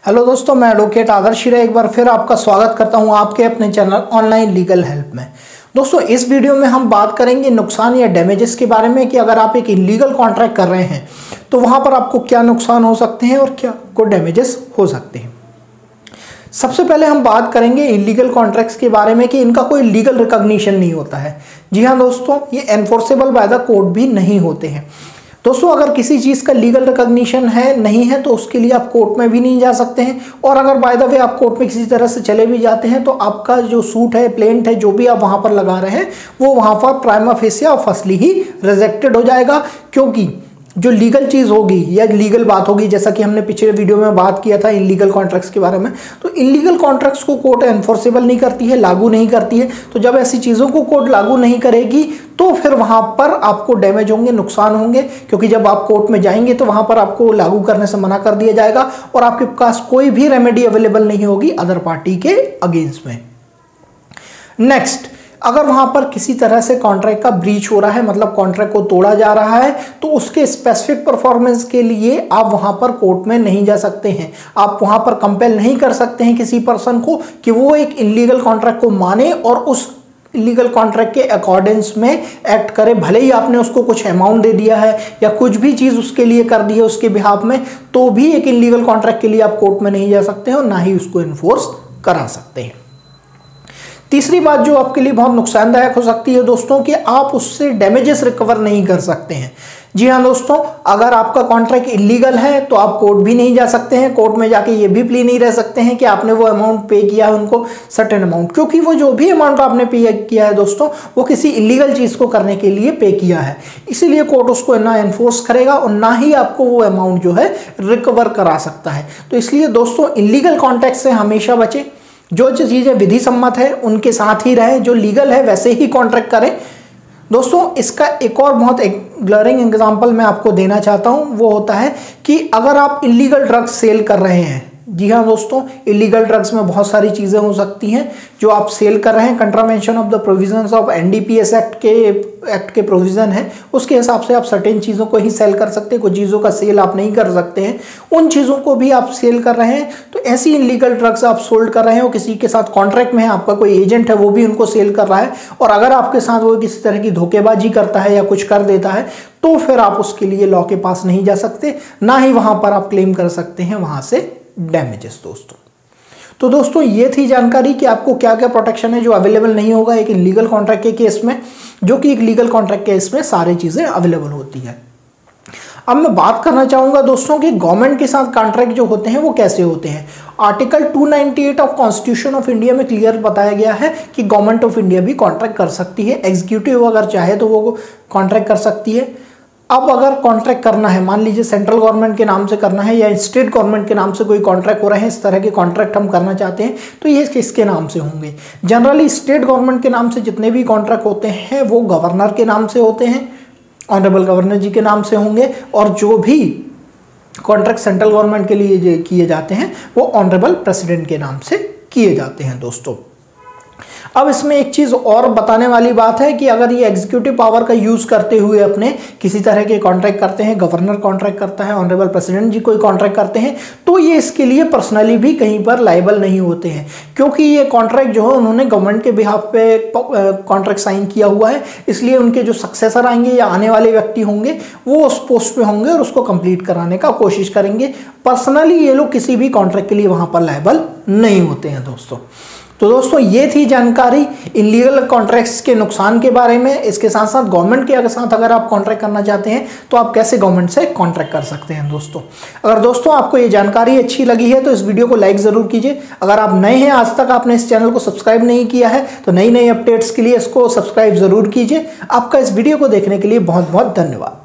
Hello दोस्तों, मैं advocate आदर्श हीरा एक बार फिर आपका स्वागत करता हूं आपके अपने चैनल ऑनलाइन लीगल हेल्प में। दोस्तों, इस वीडियो में हम बात करेंगे नुकसान या डैमेजेस के बारे में कि अगर आप एक इलीगल कॉन्ट्रैक्ट कर रहे हैं तो वहां पर आपको क्या नुकसान हो सकते हैं और क्या को डैमेजेस हो सकते हैं। सबसे पहले हम बात करेंगे इलीगल कॉन्ट्रैक्ट्स के बारे में कि इनका कोई लीगल रिकॉग्निशन नहीं होता है। जी हाँ दोस्तों, ये एनफोर्सेबल बाय द कोर्ट भी नहीं होते हैं। दोस्तों, अगर किसी चीज़ का लीगल रिकॉग्निशन है नहीं है तो उसके लिए आप कोर्ट में भी नहीं जा सकते हैं, और अगर बाय द वे आप कोर्ट में किसी तरह से चले भी जाते हैं तो आपका जो सूट है, प्लेंट है, जो भी आप वहाँ पर लगा रहे हैं वो वहाँ पर प्राइमा फेसिया और फर्स्टली ही रिजेक्टेड हो जाएगा। क्योंकि जो लीगल चीज़ होगी या लीगल बात होगी, जैसा कि हमने पिछले वीडियो में बात किया था इलीगल कॉन्ट्रैक्ट्स के बारे में, तो इलीगल कॉन्ट्रैक्ट्स को कोर्ट एनफोर्सेबल नहीं करती है, लागू नहीं करती है। तो जब ऐसी चीज़ों को कोर्ट लागू नहीं करेगी तो फिर वहाँ पर आपको डैमेज होंगे, नुकसान होंगे, क्योंकि जब आप कोर्ट में जाएंगे तो वहाँ पर आपको लागू करने से मना कर दिया जाएगा और आपके पास कोई भी रेमेडी अवेलेबल नहीं होगी अदर पार्टी के अगेंस्ट में। नेक्स्ट, अगर वहां पर किसी तरह से कॉन्ट्रैक्ट का ब्रीच हो रहा है, मतलब कॉन्ट्रैक्ट को तोड़ा जा रहा है, तो उसके स्पेसिफिक परफॉर्मेंस के लिए आप वहां पर कोर्ट में नहीं जा सकते हैं। आप वहां पर कंपेल नहीं कर सकते हैं किसी पर्सन को कि वो एक इलीगल कॉन्ट्रैक्ट को माने और उस इलीगल कॉन्ट्रैक्ट के अकॉर्डेंस में एक्ट करे। भले ही आपने उसको कुछ अमाउंट दे दिया है या कुछ भी चीज़ उसके लिए कर दी है उसके बिहाफ में, तो भी एक इलीगल कॉन्ट्रैक्ट के लिए आप कोर्ट में नहीं जा सकते हैं और ना ही उसको इन्फोर्स करा सकते हैं। तीसरी बात जो आपके लिए बहुत नुकसानदायक हो सकती है दोस्तों, कि आप उससे डैमेजेस रिकवर नहीं कर सकते हैं। जी हाँ दोस्तों, अगर आपका कॉन्ट्रैक्ट इलीगल है तो आप कोर्ट भी नहीं जा सकते हैं। कोर्ट में जाके ये भी प्ली नहीं रह सकते हैं कि आपने वो अमाउंट पे किया है उनको, सर्टेन अमाउंट, क्योंकि वो जो भी अमाउंट आपने पे किया है दोस्तों वो किसी इलीगल चीज़ को करने के लिए पे किया है। इसीलिए कोर्ट उसको ना एनफोर्स करेगा और ना ही आपको वो अमाउंट जो है रिकवर करा सकता है। तो इसलिए दोस्तों इलीगल कॉन्ट्रैक्ट से हमेशा बचें। जो चीज़ें विधि सम्मत है उनके साथ ही रहें, जो लीगल है वैसे ही कॉन्ट्रैक्ट करें। दोस्तों, इसका एक और बहुत ग्लरिंग एग्जांपल मैं आपको देना चाहता हूं, वो होता है कि अगर आप इलीगल ड्रग्स सेल कर रहे हैं। जी हाँ दोस्तों, इलीगल ड्रग्स में बहुत सारी चीज़ें हो सकती हैं जो आप सेल कर रहे हैं। Contravention of the provisions of NDPS act के प्रोविज़न है, उसके हिसाब से आप सर्टेन चीज़ों को ही सेल कर सकते हैं, कुछ चीज़ों का सेल आप नहीं कर सकते हैं। उन चीज़ों को भी आप सेल कर रहे हैं, तो ऐसी इलीगल ड्रग्स आप सोल्ड कर रहे हैं और किसी के साथ कॉन्ट्रैक्ट में है, आपका कोई एजेंट है वो भी उनको सेल कर रहा है, और अगर आपके साथ वो किसी तरह की धोखेबाजी करता है या कुछ कर देता है तो फिर आप उसके लिए लॉ के पास नहीं जा सकते, ना ही वहाँ पर आप क्लेम कर सकते हैं वहाँ से डैमेजेस दोस्तों। तो दोस्तों, ये थी जानकारी कि आपको क्या क्या प्रोटेक्शन है जो अवेलेबल नहीं होगा एक लीगल कॉन्ट्रैक्ट के केस में, जो कि एक लीगल कॉन्ट्रैक्ट केस में सारी चीज़ें अवेलेबल होती है। अब मैं बात करना चाहूँगा दोस्तों कि गवर्नमेंट के साथ कॉन्ट्रैक्ट जो होते हैं वो कैसे होते हैं। Article 298 of constitution of India में क्लियर बताया गया है कि गवर्नमेंट ऑफ इंडिया भी कॉन्ट्रैक्ट कर सकती है। एग्जीक्यूटिव अगर चाहे तो वो कॉन्ट्रैक्ट कर सकती है। अब अगर कॉन्ट्रैक्ट करना है, मान लीजिए सेंट्रल गवर्नमेंट के नाम से करना है या स्टेट गवर्नमेंट के नाम से कोई कॉन्ट्रैक्ट हो रहे हैं, इस तरह के कॉन्ट्रैक्ट हम करना चाहते हैं, तो ये किसके नाम से होंगे। जनरली स्टेट गवर्नमेंट के नाम से जितने भी कॉन्ट्रैक्ट होते हैं वो गवर्नर के नाम से होते हैं, ऑनरेबल गवर्नर जी के नाम से होंगे, और जो भी कॉन्ट्रैक्ट सेंट्रल गवर्नमेंट के लिए किए जाते हैं वो ऑनरेबल प्रेसिडेंट के नाम से किए जाते हैं दोस्तों। अब इसमें एक चीज़ और बताने वाली बात है कि अगर ये एग्जीक्यूटिव पावर का यूज़ करते हुए अपने किसी तरह के कॉन्ट्रैक्ट करते हैं, गवर्नर कॉन्ट्रैक्ट करता है, ऑनरेबल प्रेसिडेंट जी कोई कॉन्ट्रैक्ट करते हैं, तो ये इसके लिए पर्सनली भी कहीं पर लायबल नहीं होते हैं, क्योंकि ये कॉन्ट्रैक्ट जो है उन्होंने गवर्नमेंट के बिहाफ पे कॉन्ट्रैक्ट साइन किया हुआ है। इसलिए उनके जो सक्सेसर आएंगे या आने वाले व्यक्ति होंगे वो उस पोस्ट पे होंगे और उसको कंप्लीट कराने का कोशिश करेंगे। पर्सनली ये लोग किसी भी कॉन्ट्रैक्ट के लिए वहाँ पर लायबल नहीं होते हैं दोस्तों। तो दोस्तों, ये थी जानकारी इलीगल कॉन्ट्रैक्ट्स के नुकसान के बारे में। इसके साथ साथ गवर्नमेंट के साथ अगर आप कॉन्ट्रैक्ट करना चाहते हैं तो आप कैसे गवर्नमेंट से कॉन्ट्रैक्ट कर सकते हैं दोस्तों। अगर दोस्तों आपको ये जानकारी अच्छी लगी है तो इस वीडियो को लाइक ज़रूर कीजिए। अगर आप नए हैं, आज तक आपने इस चैनल को सब्सक्राइब नहीं किया है, तो नई नई अपडेट्स के लिए इसको सब्सक्राइब ज़रूर कीजिए। आपका इस वीडियो को देखने के लिए बहुत बहुत धन्यवाद।